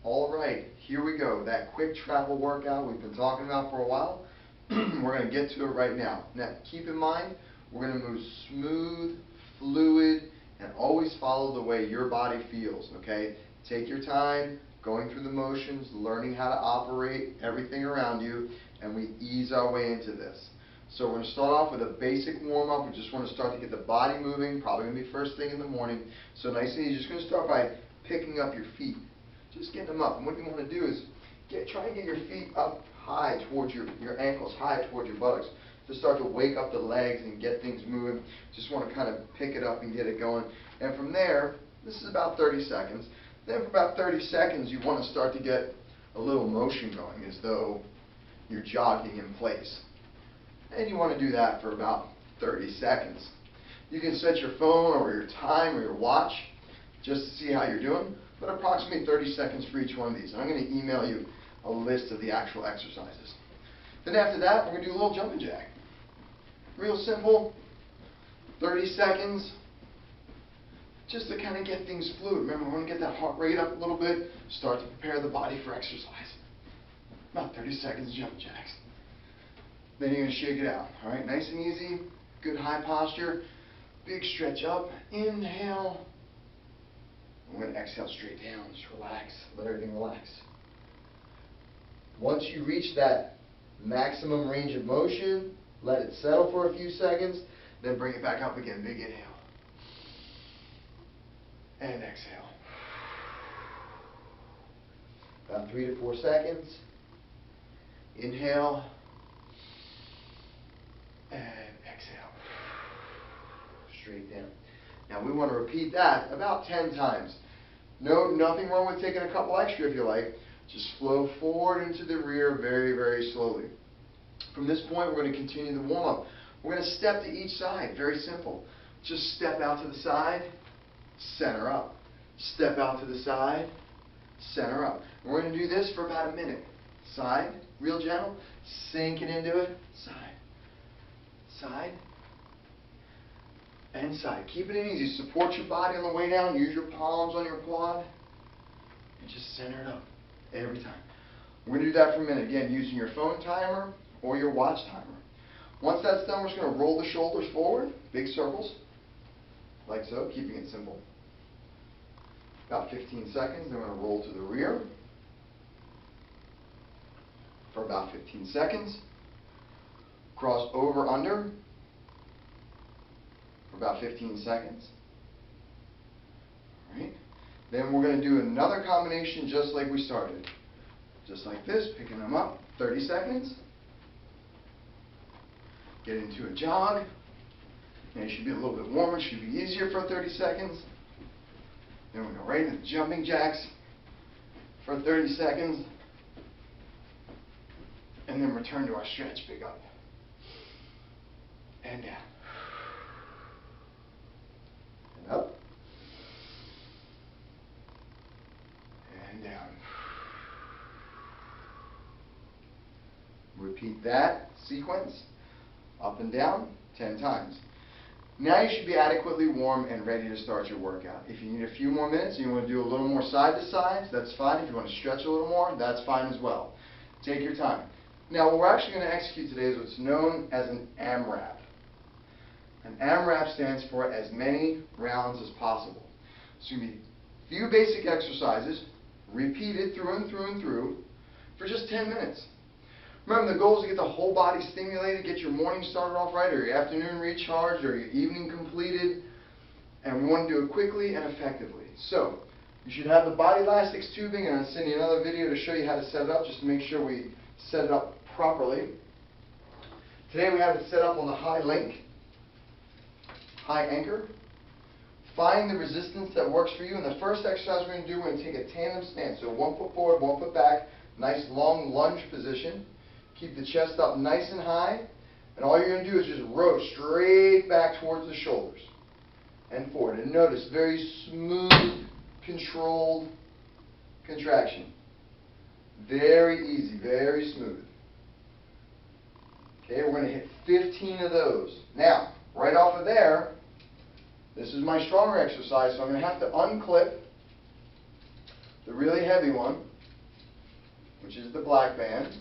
All right, here we go. That quick travel workout we've been talking about for a while. We're going to get to it right now. Now, keep in mind, we're going to move smooth, fluid, and always follow the way your body feels, okay? Take your time going through the motions, learning how to operate everything around you, and we ease our way into this. So we're going to start off with a basic warm-up. We just want to start to get the body moving, probably going to be first thing in the morning. So nice and easy. Just going to start by picking up your feet. Just getting them up. And what you want to do is try to get your feet up high towards your ankles, high towards your buttocks, to start to wake up the legs and get things moving. Just want to kind of pick it up and get it going. And from there, this is about 30 seconds. Then for about 30 seconds, you want to start to get a little motion going as though you're jogging in place. And you want to do that for about 30 seconds. You can set your phone or your time or your watch just to see how you're doing, but approximately 30 seconds for each one of these. And I'm going to email you a list of the actual exercises. Then after that, we're going to do a little jumping jack. Real simple, 30 seconds, just to kind of get things fluid. Remember, we want to get that heart rate up a little bit, start to prepare the body for exercise. About 30 seconds of jumping jacks. Then you're going to shake it out. All right, nice and easy, good high posture, big stretch up, inhale. We're going to exhale straight down, just relax, let everything relax. Once you reach that maximum range of motion, let it settle for a few seconds, then bring it back up again. Big inhale. And exhale. About 3 to 4 seconds. Inhale. And exhale. Straight down. Now we want to repeat that about 10 times. Nothing wrong with taking a couple extra if you like. Just flow forward into the rear very, very slowly. From this point, we're going to continue the warm-up. We're going to step to each side. Very simple. Just step out to the side, center up. Step out to the side, center up. And we're going to do this for about a minute. Side, real gentle, sink it into it. Side, side, and side. Keep it easy. Support your body on the way down. Use your palms on your quad. And just center it up every time. We're going to do that for a minute. Again, using your phone timer or your watch timer. Once that's done, we're just going to roll the shoulders forward. Big circles. Like so, keeping it simple. About 15 seconds. Then we're going to roll to the rear. For about 15 seconds. Cross over under. For about 15 seconds. All right. Then we're going to do another combination just like we started. Just like this, picking them up, 30 seconds. Get into a jog. Now you should be a little bit warmer, should be easier for 30 seconds. Then we go right into jumping jacks for 30 seconds. And then return to our stretch, pick up. And down. And up. And down. Repeat that sequence, up and down, 10 times. Now you should be adequately warm and ready to start your workout. If you need a few more minutes and you want to do a little more side to sides, that's fine. If you want to stretch a little more, that's fine as well. Take your time. Now what we're actually going to execute today is what's known as an AMRAP. An AMRAP stands for as many rounds as possible. So you're going to be a few basic exercises, repeated through and through and through, for just 10 minutes. Remember, the goal is to get the whole body stimulated, get your morning started off right, or your afternoon recharged, or your evening completed. And we want to do it quickly and effectively. So, you should have the body elastics tubing, and I'll send you another video to show you how to set it up, just to make sure we set it up properly. Today we have it set up on the high link, high anchor. Find the resistance that works for you, and the first exercise we're going to do, we're going to take a tandem stance. So 1 foot forward, 1 foot back, nice long lunge position. Keep the chest up nice and high, and all you're going to do is just row straight back towards the shoulders and forward. And notice, very smooth, controlled contraction. Very easy, very smooth. Okay, we're going to hit 15 of those. Now, right off of there, this is my stronger exercise, so I'm going to have to unclip the really heavy one. which is the black band.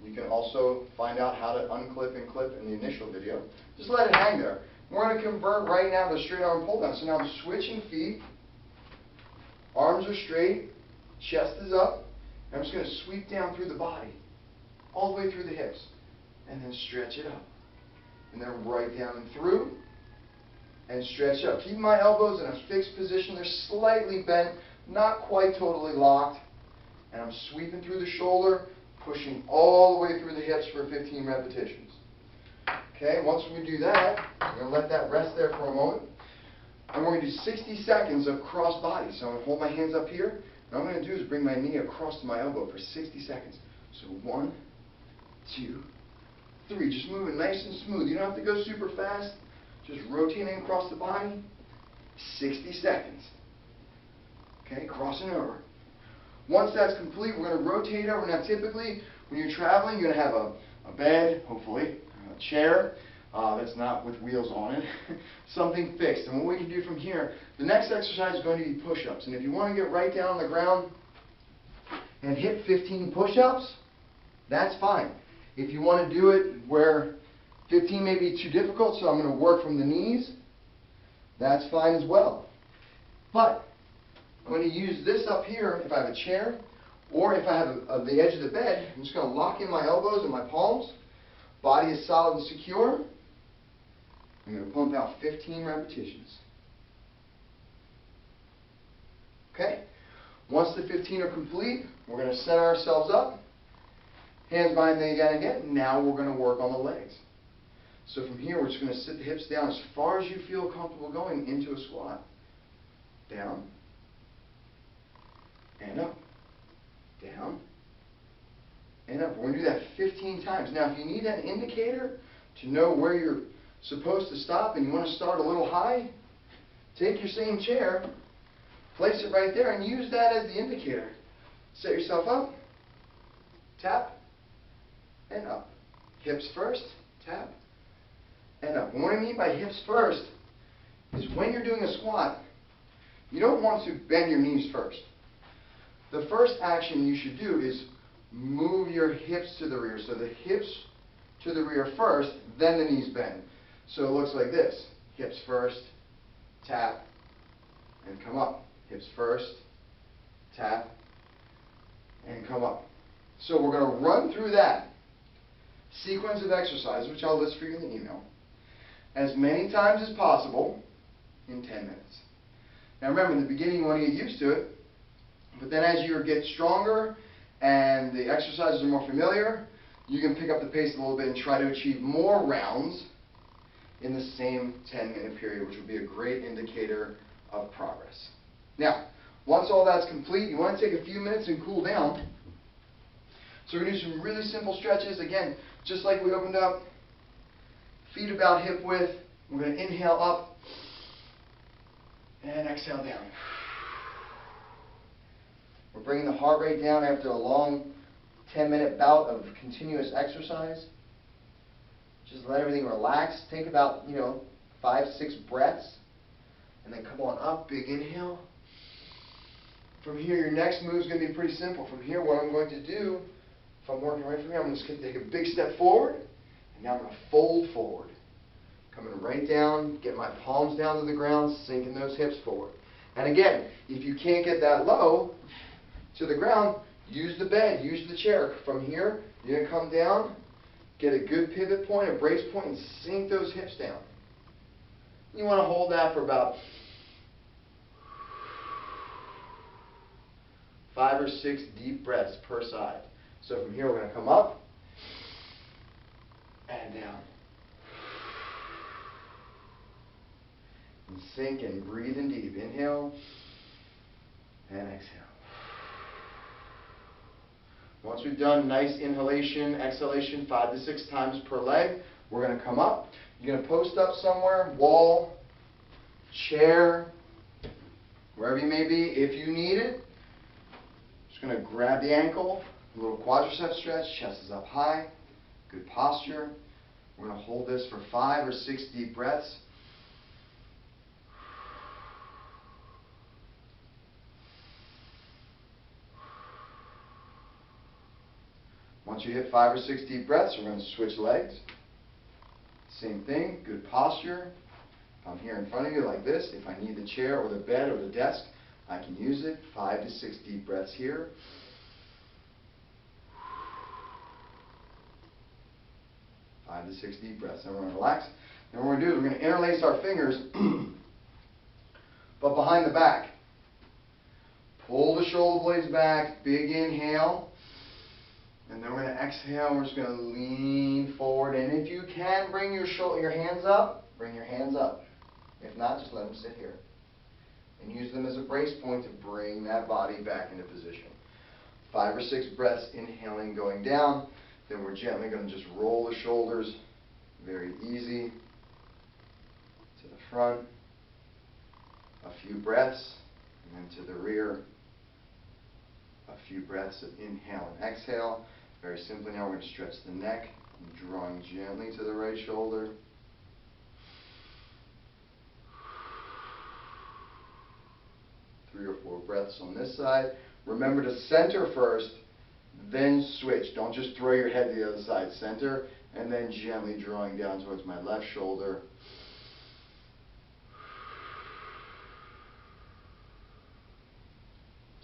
You can also find out how to unclip and clip in the initial video. Just let it hang there. We're going to convert right now to straight arm pull down. So now I'm switching feet. Arms are straight. Chest is up. I'm just going to sweep down through the body, all the way through the hips, and then stretch it up. And then right down and through, and stretch up. Keep my elbows in a fixed position. They're slightly bent, not quite totally locked. And I'm sweeping through the shoulder, pushing all the way through the hips for 15 repetitions. Okay, once we do that, I'm going to let that rest there for a moment. And we're going to do 60 seconds of cross body. So I'm going to hold my hands up here. And all I'm going to do is bring my knee across to my elbow for 60 seconds. So 1, 2, 3. Just moving nice and smooth. You don't have to go super fast. Just rotating across the body. 60 seconds. Okay, crossing over. Once that's complete, we're going to rotate over. Now typically, when you're traveling, you're going to have a bed, hopefully, a chair that's not with wheels on it, something fixed. And what we can do from here, the next exercise is going to be push-ups. And if you want to get right down on the ground and hit 15 push-ups, that's fine. If you want to do it where 15 may be too difficult, so I'm going to work from the knees, that's fine as well. But I'm going to use this up here if I have a chair, or if I have the edge of the bed. I'm just going to lock in my elbows and my palms. Body is solid and secure. I'm going to pump out 15 repetitions. Okay? Once the 15 are complete, we're going to set ourselves up. Hands behind the again. Now we're going to work on the legs. So from here, we're just going to sit the hips down as far as you feel comfortable going into a squat. Down. And up. Down. And up. We're going to do that 15 times. Now, if you need an indicator to know where you're supposed to stop and you want to start a little high, take your same chair, place it right there, and use that as the indicator. Set yourself up. Tap. And up. Hips first. Tap. And up. And what I mean by hips first is when you're doing a squat, you don't want to bend your knees first. The first action you should do is move your hips to the rear. So the hips to the rear first, then the knees bend. So it looks like this. Hips first, tap, and come up. Hips first, tap, and come up. So we're going to run through that sequence of exercises, which I'll list for you in the email, as many times as possible in 10 minutes. Now remember, in the beginning you want to get used to it, but then as you get stronger and the exercises are more familiar, you can pick up the pace a little bit and try to achieve more rounds in the same 10-minute period, which will be a great indicator of progress. Now, once all that's complete, you want to take a few minutes and cool down. So we're going to do some really simple stretches. Again, just like we opened up, feet about hip width. We're going to inhale up and exhale down. We're bringing the heart rate down after a long 10-minute bout of continuous exercise. Just let everything relax. Take about, 5-6 breaths. And then come on up, big inhale. From here, your next move is going to be pretty simple. From here, what I'm going to do, if I'm working right from here, I'm just going to take a big step forward. And now I'm going to fold forward. Coming right down, get my palms down to the ground, sinking those hips forward. And again, if you can't get that low to the ground, use the bed, use the chair. From here, you're going to come down, get a good pivot point, a brace point, and sink those hips down. You want to hold that for about 5 or 6 deep breaths per side. So from here, we're going to come up and down. And sink and breathe in deep. Inhale and exhale. Once we've done nice inhalation, exhalation 5 to 6 times per leg, we're going to come up. You're going to post up somewhere, wall, chair, wherever you may be. If you need it, just going to grab the ankle, a little quadricep stretch, chest is up high, good posture. We're going to hold this for 5 or 6 deep breaths. Once you hit 5 or 6 deep breaths, we're going to switch legs. Same thing, good posture. If I'm here in front of you like this, if I need the chair or the bed or the desk, I can use it. 5 to 6 deep breaths here. 5 to 6 deep breaths. Then we're going to relax. Then what we're going to do is we're going to interlace our fingers, but behind the back. Pull the shoulder blades back, big inhale. And then we're going to exhale. We're just going to lean forward. And if you can, bring your hands up. Bring your hands up. If not, just let them sit here. And use them as a brace point to bring that body back into position. 5 or 6 breaths, inhaling, going down. Then we're gently going to just roll the shoulders. Very easy. To the front. A few breaths. And then to the rear. A few breaths of inhale and exhale. Very simply now we're going to stretch the neck, drawing gently to the right shoulder. Three or four breaths on this side. Remember to center first, then switch. Don't just throw your head to the other side. Center, and then gently drawing down towards my left shoulder.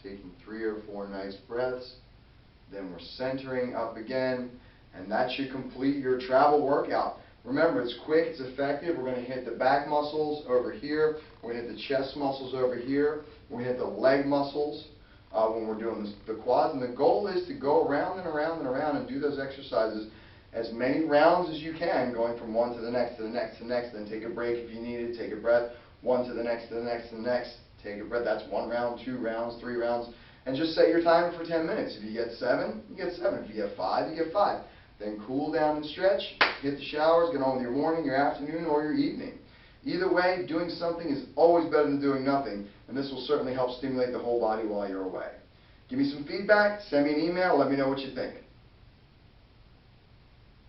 Taking 3 or 4 nice breaths. Then we're centering up again, and that should complete your travel workout. Remember, it's quick, it's effective. We're going to hit the back muscles over here. We're going to hit the chest muscles over here. We're going to hit the leg muscles when we're doing the quads. And the goal is to go around and around and around and do those exercises as many rounds as you can, going from one to the next, to the next, to the next. Then take a break if you need it. Take a breath. One to the next, to the next, to the next. Take a breath. That's 1 round, 2 rounds, 3 rounds. And just set your timer for 10 minutes. If you get 7, you get 7. If you get 5, you get 5. Then cool down and stretch. Hit the showers. Get on with your morning, your afternoon, or your evening. Either way, doing something is always better than doing nothing. And this will certainly help stimulate the whole body while you're away. Give me some feedback. Send me an email. Let me know what you think.